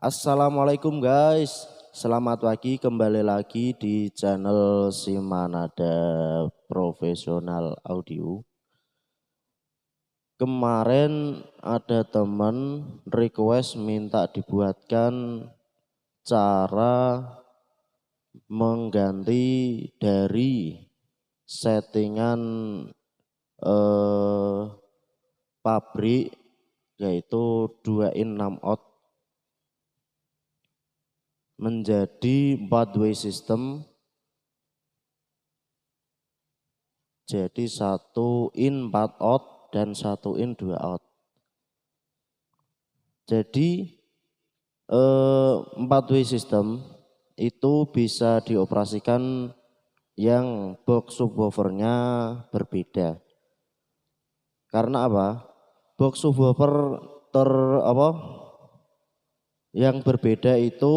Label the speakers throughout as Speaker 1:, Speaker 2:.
Speaker 1: Assalamualaikum guys, selamat pagi kembali lagi di channel Simanada Profesional Audio. Kemarin ada teman request minta dibuatkan cara mengganti dari settingan pabrik yaitu 2 in 6 out menjadi 4-way system, jadi 1 in 4 out dan 1 in 2 out. Jadi 4-way system itu bisa dioperasikan yang box subwoofernya berbeda. Karena apa? Box subwoofer yang berbeda itu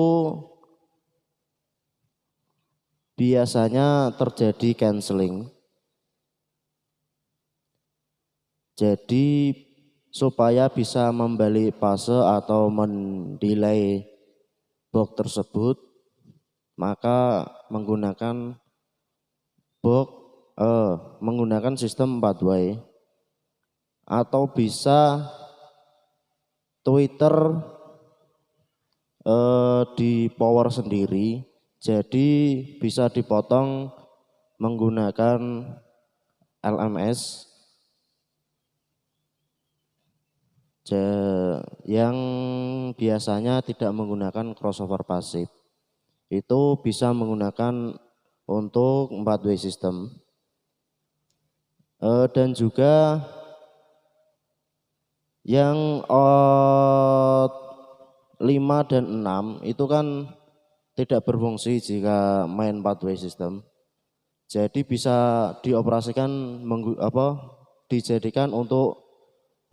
Speaker 1: biasanya terjadi cancelling. Jadi supaya bisa membalik fase atau mendelay box tersebut, maka menggunakan sistem 4-way atau bisa tweeter di power sendiri. Jadi bisa dipotong menggunakan LMS yang biasanya tidak menggunakan crossover pasif. Itu bisa menggunakan untuk 4-way system. Dan juga yang out 5 dan 6 itu kan tidak berfungsi jika main 4-way system. Jadi bisa dioperasikan dijadikan untuk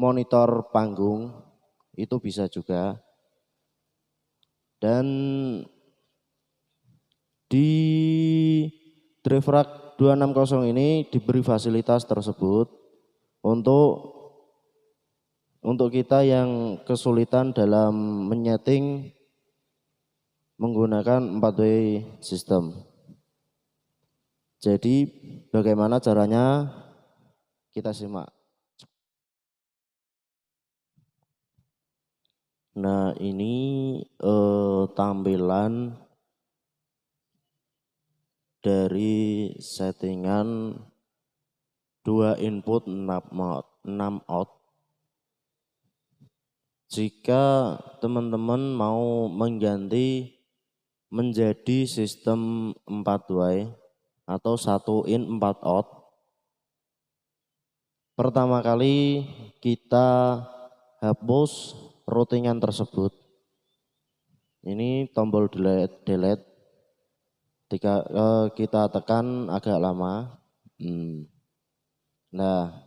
Speaker 1: monitor panggung, itu bisa juga. Dan di DriveRack 260 ini diberi fasilitas tersebut untuk kita yang kesulitan dalam menyeting menggunakan 4-way system. Jadi bagaimana caranya, kita simak. Nah, ini tampilan dari settingan 2 input 6 out. Jika teman-teman mau mengganti menjadi sistem 4-way atau 1 in 4 out, pertama kali kita hapus routingan tersebut. Ini tombol delete. Kita tekan agak lama. Nah,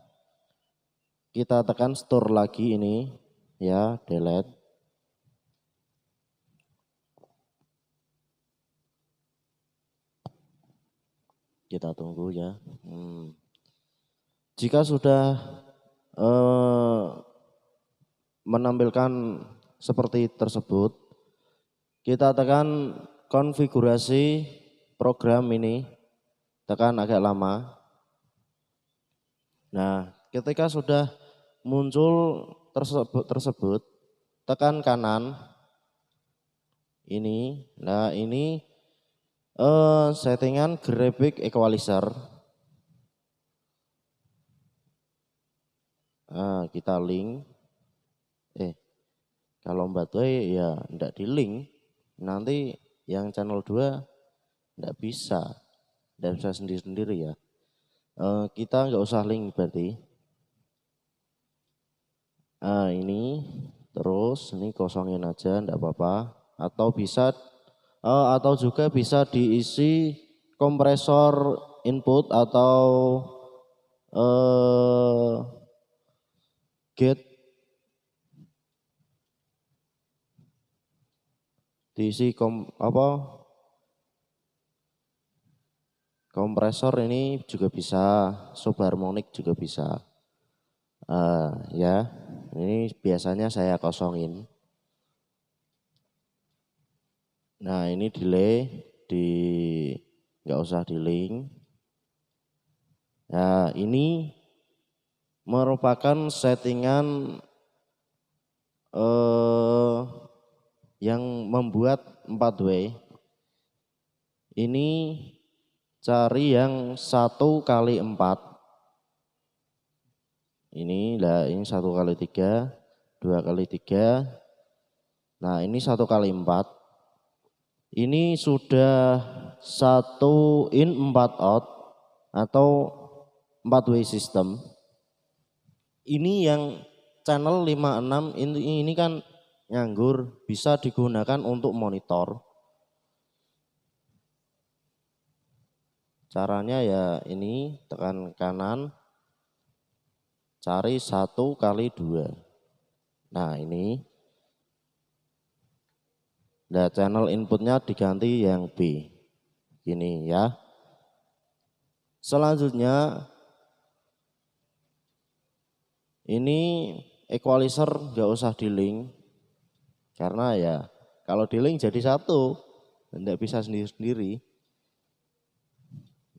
Speaker 1: kita tekan store lagi ini ya, delete. Kita tunggu ya. Jika sudah menampilkan seperti tersebut, kita tekan konfigurasi program ini, tekan agak lama. Nah, ketika sudah muncul tersebut, tekan kanan ini. Nah, ini settingan graphic equalizer. Nah, kita link. Kalau 4-way ya enggak di link. Nanti yang channel 2 enggak bisa sendiri-sendiri ya. Kita enggak usah link berarti. Ini terus ini kosongin aja enggak apa-apa, atau juga bisa diisi kompresor input atau gate, diisi kompresor ini juga bisa, subharmonik juga bisa. Ya, ini biasanya saya kosongin. Nah ini delay di nggak usah di link. Nah ini merupakan settingan yang membuat 4 way. Ini cari yang 1x4. Ini 1x3, 2x3. Nah ini 1x4. Ini sudah 1 in 4 out atau 4 way system. Ini yang channel 56 ini kan nganggur, bisa digunakan untuk monitor. Caranya ya ini, tekan kanan, cari 1x2. Nah ini, nah channel inputnya diganti yang B, ini ya. Selanjutnya ini equalizer nggak usah di link, karena ya kalau di link jadi satu, tidak bisa sendiri-sendiri.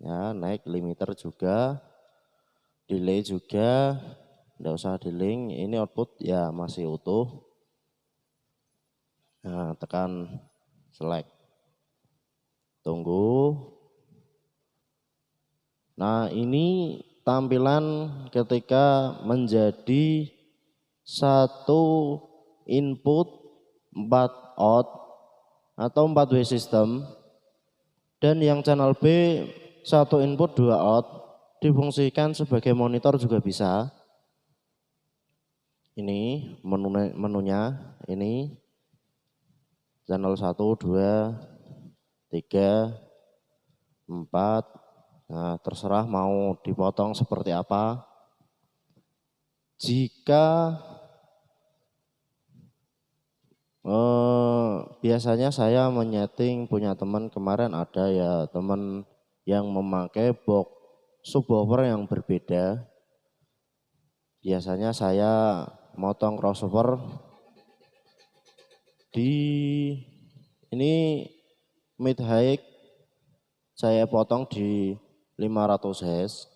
Speaker 1: Ya naik limiter juga, delay juga, nggak usah di link. Ini output ya masih utuh. Nah, tekan select, tunggu. Nah ini tampilan ketika menjadi 1 input 4 out atau 4 way system, dan yang channel B 1 input 2 out, difungsikan sebagai monitor juga bisa. Ini menunya, ini channel 1, 2, 3, 4. Nah terserah mau dipotong seperti apa. Jika biasanya saya menyeting, punya teman kemarin ada ya teman yang memakai box subwoofer yang berbeda. Biasanya saya motong crossover di ini mid high, saya potong di 500 Hz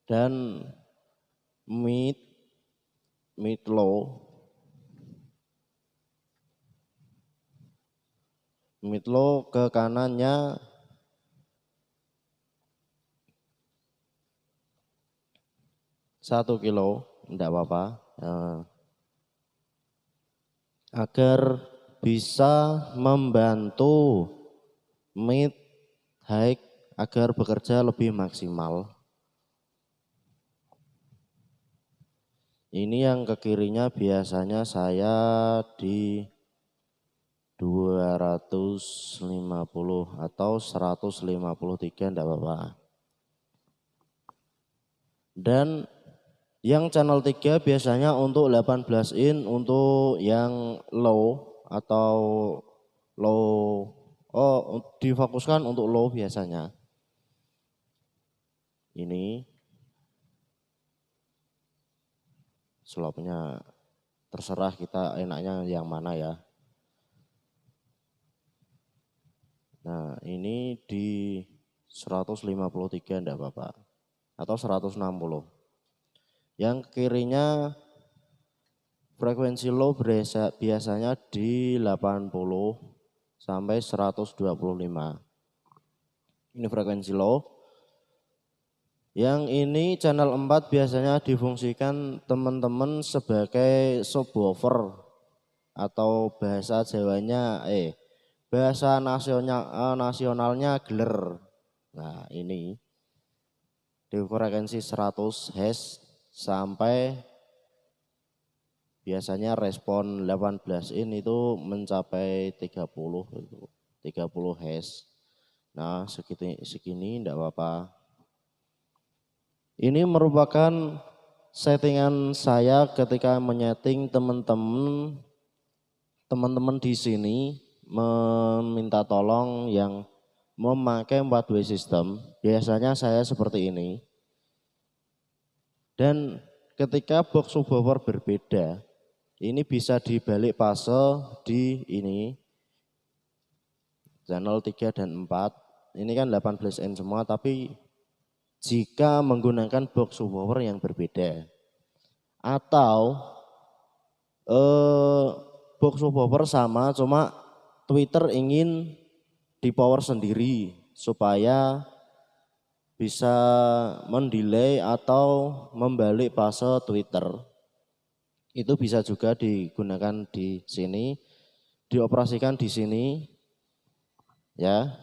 Speaker 1: dan mid low ke kanannya 1 kilo, enggak apa-apa. Agar bisa membantu mid high agar bekerja lebih maksimal. Ini yang ke kirinya biasanya saya di 250 atau 153, enggak apa-apa. Dan yang channel 3 biasanya untuk 18 in untuk yang low atau low, difokuskan untuk low biasanya. Ini slopnya terserah kita enaknya yang mana ya. Nah ini di 153 enggak apa-apa atau 160. Yang kirinya frekuensi low biasanya di 80 sampai 125. Ini frekuensi low. Yang ini channel 4 biasanya difungsikan teman-teman sebagai subwoofer atau bahasa Jawanya bahasa nasionalnya geler. Nah, ini di frekuensi 100 Hz sampai biasanya respon 18 in itu mencapai 30 Hz. Nah, segini enggak apa-apa. Ini merupakan settingan saya ketika menyeting teman-teman di sini meminta tolong yang memakai 4 way system. Biasanya saya seperti ini. Dan ketika box subwoofer berbeda, Ini bisa dibalik fase di ini channel 3 dan 4. Ini kan 18N semua, tapi jika menggunakan box subwoofer yang berbeda atau box subwoofer sama, cuma tweeter ingin di power sendiri supaya bisa mendelay atau membalik fase tweeter. Itu bisa juga digunakan di sini, dioperasikan di sini, ya.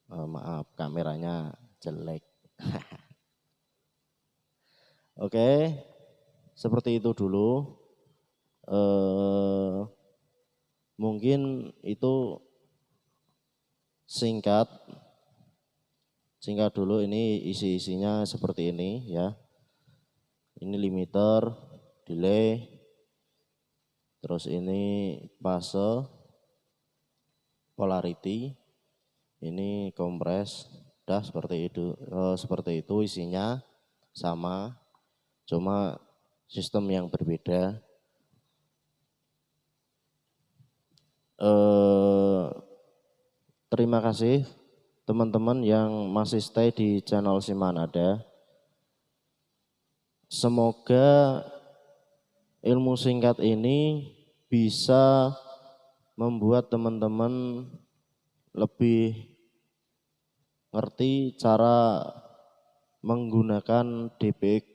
Speaker 1: Maaf, kameranya jelek. Oke, seperti itu dulu. Mungkin itu singkat dulu. Ini isi-isinya seperti ini ya. Ini limiter, delay, terus ini fase, polarity, ini kompres, dah seperti itu isinya sama, cuma sistem yang berbeda. Terima kasih teman-teman yang masih stay di channel Simanada. Semoga ilmu singkat ini bisa membuat teman-teman lebih ngerti cara menggunakan DPX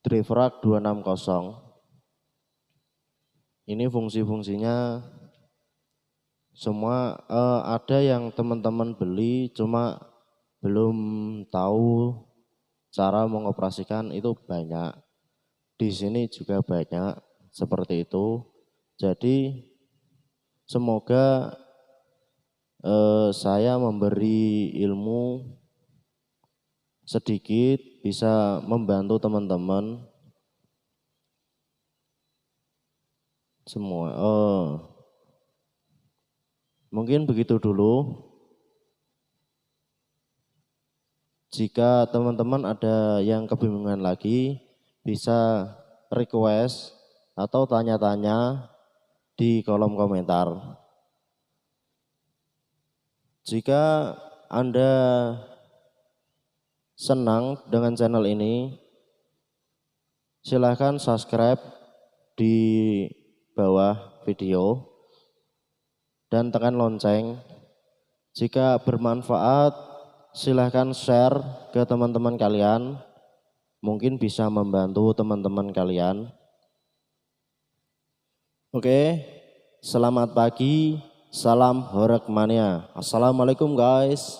Speaker 1: DriveRack 260. Ini fungsi-fungsinya semua ada yang teman-teman beli cuma belum tahu cara mengoperasikan, itu banyak. Di sini juga banyak seperti itu. Jadi semoga saya memberi ilmu sedikit bisa membantu teman-teman semua. Mungkin begitu dulu. Jika teman-teman ada yang kebingungan lagi, bisa request atau tanya-tanya di kolom komentar. Jika Anda senang dengan channel ini, silahkan subscribe di bawah video dan tekan lonceng. Jika bermanfaat, silahkan share ke teman-teman kalian, mungkin bisa membantu teman-teman kalian. Oke, selamat pagi, salam Horek Mania. Assalamualaikum guys.